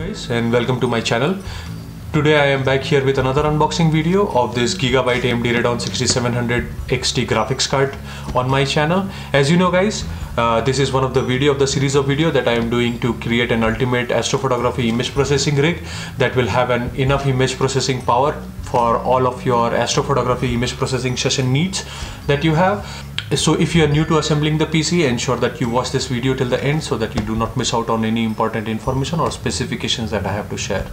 Guys, and welcome to my channel. Today I am back here with another unboxing video of this Gigabyte AMD Radeon 6700 XT graphics card on my channel. As you know guys, this is one of the series of video that I am doing to create an ultimate astrophotography image processing rig that will have enough image processing power for all of your astrophotography image processing session needs that you have. So if you are new to assembling the PC, ensure that you watch this video till the end so that you do not miss out on any important information or specifications that I have to share.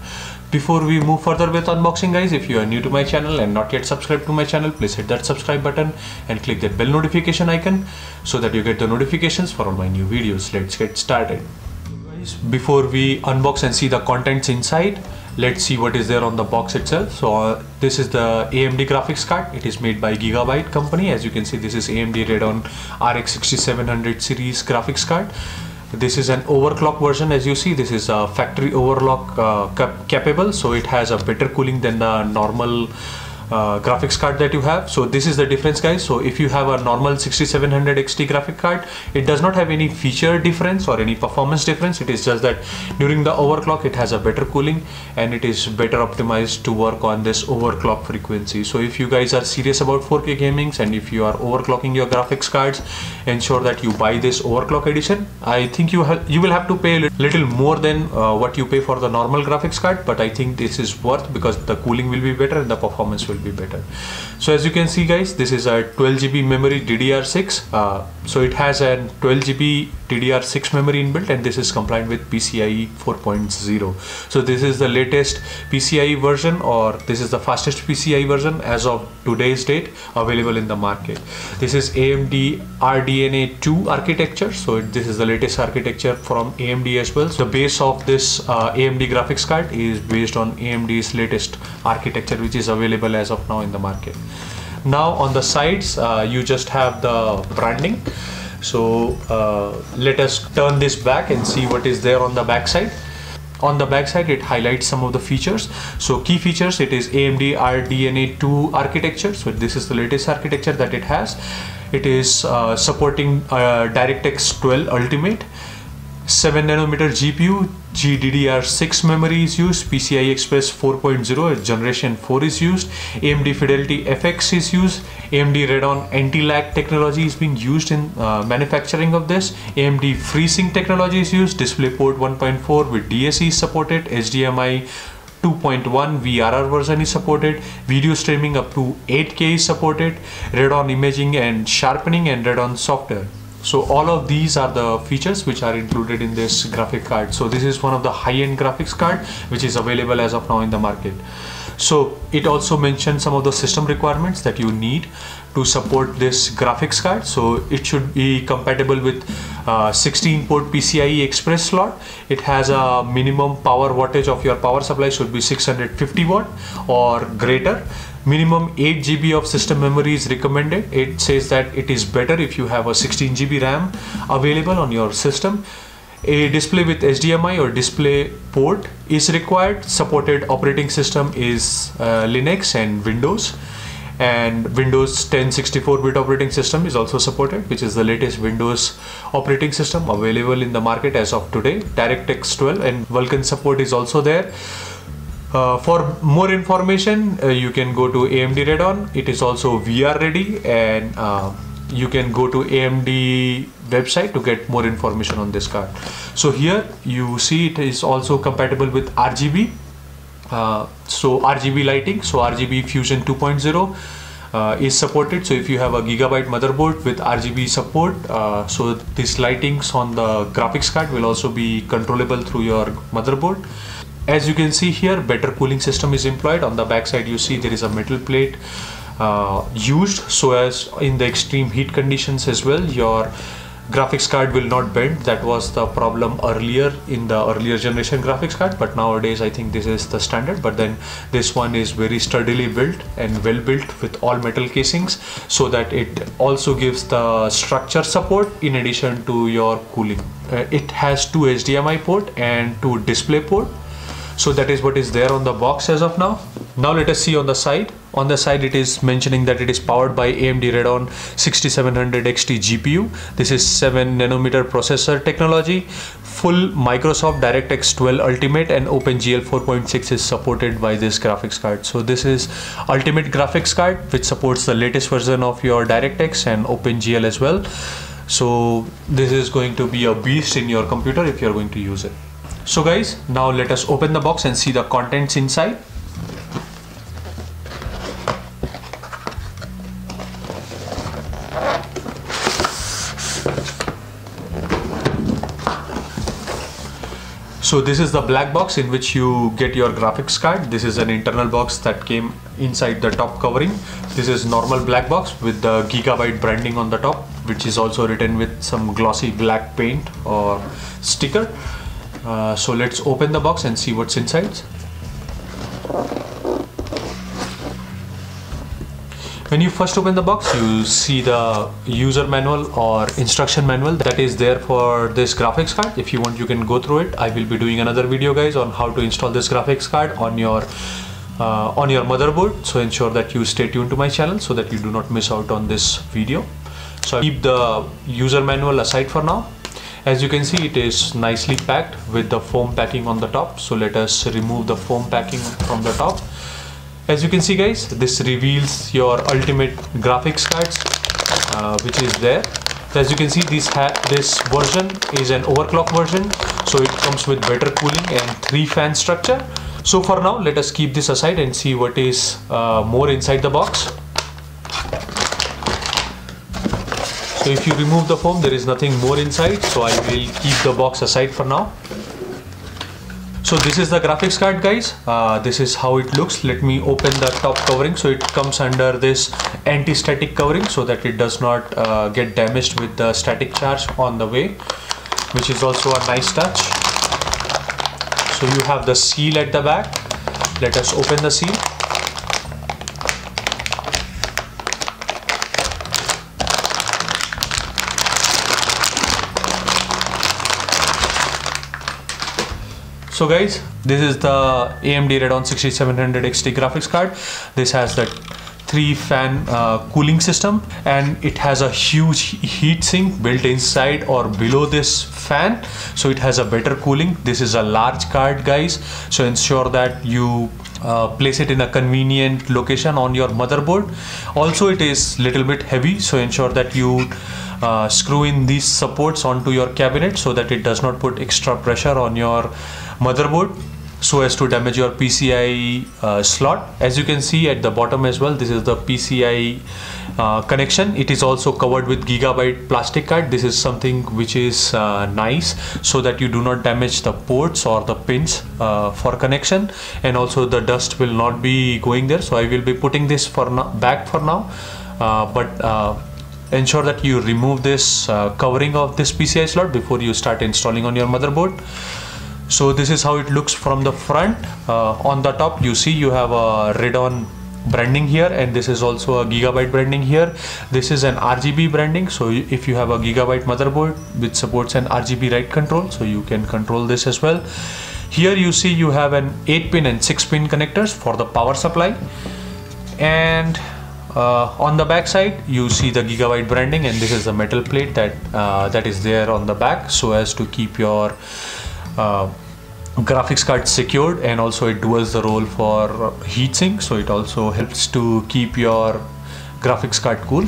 Before we move further with unboxing guys, if you are new to my channel and not yet subscribed to my channel, please hit that subscribe button and click that bell notification icon so that you get the notifications for all my new videos. Let's get started. Before we unbox and see the contents inside, let's see what is there on the box itself. So this is the AMD graphics card. It is made by Gigabyte company. As you can see, this is AMD Radeon RX 6700 series graphics card. This is an overclock version. As you see, this is a factory overclock capable, so it has a better cooling than the normal graphics card that you have. So this is the difference guys. So if you have a normal 6700 XT graphic card, it does not have any feature difference or any performance difference. It is just that during the overclock it has a better cooling and it is better optimized to work on this overclock frequency. So if you guys are serious about 4K gamings and if you are overclocking your graphics cards, ensure that you buy this overclock edition. I think you will have to pay a little more than what you pay for the normal graphics card, but I think this is worth because the cooling will be better and the performance will be better. So as you can see guys, this is a 12GB memory DDR6. So it has a 12GB DDR6 memory inbuilt and this is compliant with PCIe 4.0. So this is the latest PCIe version, or this is the fastest PCIe version as of today's date available in the market. This is AMD RDNA 2 architecture. So this is the latest architecture from AMD as well. So the base of this AMD graphics card is based on AMD's latest architecture, which is available as of now in the market. Now on the sides you just have the branding. So let us turn this back and see what is there on the back side. On the back side it highlights some of the features. So key features, it is AMD RDNA 2 architecture. So this is the latest architecture that it has. It is supporting DirectX 12 Ultimate, 7nm GPU, GDDR6 memory is used, PCI Express 4.0 generation 4 is used, AMD Fidelity FX is used, AMD Radeon anti-lag technology is being used in manufacturing of this, AMD FreeSync technology is used, DisplayPort 1.4 with DSE is supported, HDMI 2.1 VRR version is supported, video streaming up to 8K is supported, Radeon imaging and sharpening, and Radeon software. So all of these are the features which are included in this graphic card. So this is one of the high-end graphics card which is available as of now in the market. So it also mentions some of the system requirements that you need to support this graphics card. So it should be compatible with 16-port PCIe Express slot. It has a minimum power wattage of your power supply should be 650 watt or greater. Minimum 8 GB of system memory is recommended. It says that it is better if you have a 16 GB RAM available on your system. A display with HDMI or display port is required. Supported operating system is Linux and Windows. And Windows 10 64-bit operating system is also supported, which is the latest Windows operating system available in the market as of today. DirectX 12 and Vulkan support is also there. For more information, you can go to AMD Radeon. It is also VR ready, and you can go to AMD website to get more information on this card. So here you see it is also compatible with RGB. So RGB lighting, so RGB Fusion 2.0 is supported. So if you have a Gigabyte motherboard with RGB support, so these lightings on the graphics card will also be controllable through your motherboard. As you can see here, better cooling system is employed. On the back side you see there is a metal plate used so as in the extreme heat conditions as well your graphics card will not bend. That was the problem earlier in the earlier generation graphics card, but nowadays I think this is the standard. But then this one is very sturdily built and well built with all metal casings, so that it also gives the structure support in addition to your cooling. It has 2 HDMI port and 2 display port. So that is what is there on the box as of now. Now let us see on the side. On the side it is mentioning that it is powered by AMD Radeon 6700 XT GPU. This is 7nm processor technology, full Microsoft DirectX 12 Ultimate and OpenGL 4.6 is supported by this graphics card. So this is Ultimate graphics card, which supports the latest version of your DirectX and OpenGL as well. So this is going to be a beast in your computer if you're going to use it. So guys, now let us open the box and see the contents inside. So this is the black box in which you get your graphics card. This is an internal box that came inside the top covering. This is normal black box with the Gigabyte branding on the top, which is also written with some glossy black paint or sticker. So let's open the box and see what's inside. When you first open the box, you see the user manual or instruction manual that is there for this graphics card. If you want, you can go through it. I will be doing another video, guys, on how to install this graphics card on your motherboard. So ensure that you stay tuned to my channel so that you do not miss out on this video. So I'll keep the user manual aside for now. As you can see, it is nicely packed with the foam packing on the top. So let us remove the foam packing from the top. As you can see, guys, this reveals your ultimate graphics cards, which is there. As you can see, this version is an overclock version, so it comes with better cooling and 3-fan structure. So for now, let us keep this aside and see what is more inside the box. So if you remove the foam, there is nothing more inside, so I will keep the box aside for now. So this is the graphics card, guys. This is how it looks. Let me open the top covering. So it comes under this anti-static covering so that it does not get damaged with the static charge on the way, which is also a nice touch. So you have the seal at the back. Let us open the seal. So guys, this is the AMD Radeon 6700 XT graphics card. This has the 3-fan cooling system, and it has a huge heat sink built inside or below this fan, so it has a better cooling. This is a large card, guys, so ensure that you place it in a convenient location on your motherboard. Also, it is little bit heavy, so ensure that you screw in these supports onto your cabinet so that it does not put extra pressure on your motherboard so as to damage your PCI slot. As you can see at the bottom as well, this is the PCI connection. It is also covered with Gigabyte plastic card. This is something which is nice so that you do not damage the ports or the pins for connection, and also the dust will not be going there. So I will be putting this for back for now, but ensure that you remove this covering of this PCI slot before you start installing on your motherboard. So this is how it looks from the front. On the top, you see you have a Radeon branding here, and this is also a Gigabyte branding here. This is an RGB branding, so if you have a Gigabyte motherboard which supports an RGB write control, so you can control this as well. Here you see you have an 8-pin and 6-pin connectors for the power supply, and on the back side you see the Gigabyte branding, and this is the metal plate that is there on the back so as to keep your graphics card secured, and also it does the role for heatsink, so it also helps to keep your graphics card cool.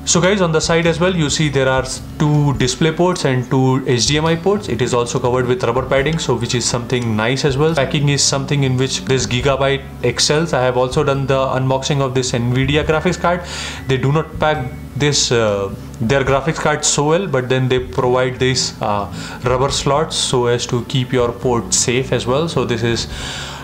So guys, on the side as well, you see there are 2 display ports and 2 HDMI ports. It is also covered with rubber padding, so which is something nice as well. Packing is something in which this Gigabyte excels. I have also done the unboxing of this Nvidia graphics card. They do not pack this their graphics card so well, but then they provide these rubber slots so as to keep your port safe as well. So this is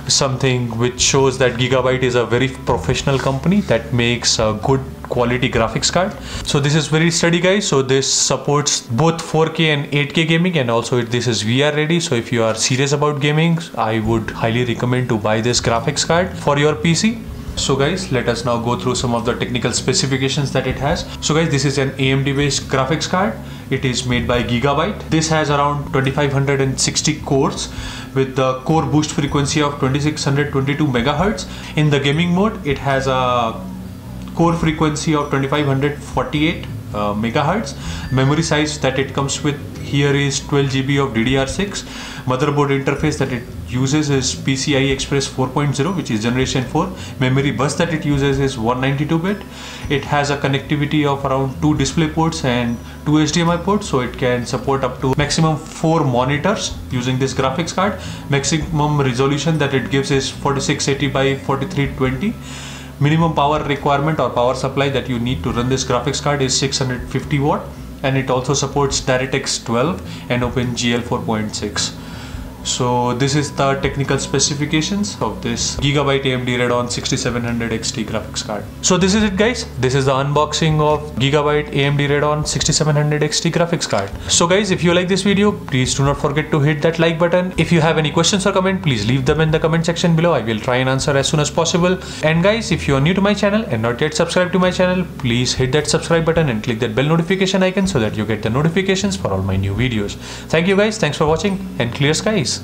something which shows that Gigabyte is a very professional company that makes a good quality graphics card. So this is very steady, guys. So this supports both 4K and 8K gaming, and also this is VR ready. So if you are serious about gaming, I would highly recommend to buy this graphics card for your PC. So guys, let us now go through some of the technical specifications that it has. So guys, this is an AMD based graphics card. It is made by Gigabyte. This has around 2560 cores with the core boost frequency of 2622 megahertz. In the gaming mode, it has a core frequency of 2548 megahertz. Memory size that it comes with here is 12 GB of DDR6. Motherboard interface that it uses is PCI Express 4.0, which is generation 4. Memory bus that it uses is 192-bit. It has a connectivity of around 2 display ports and 2 HDMI ports, so it can support up to maximum 4 monitors using this graphics card. Maximum resolution that it gives is 4680 by 4320. Minimum power requirement or power supply that you need to run this graphics card is 650 watt, and it also supports DirectX 12 and OpenGL 4.6. So this is the technical specifications of this Gigabyte AMD Radeon 6700 XT graphics card. So this is it, guys. This is the unboxing of Gigabyte AMD Radeon 6700 XT graphics card. So guys, if you like this video, please do not forget to hit that like button. If you have any questions or comment, please leave them in the comment section below. I will try and answer as soon as possible. And guys, if you are new to my channel and not yet subscribed to my channel, please hit that subscribe button and click that bell notification icon so that you get the notifications for all my new videos. Thank you guys. Thanks for watching, and clear skies.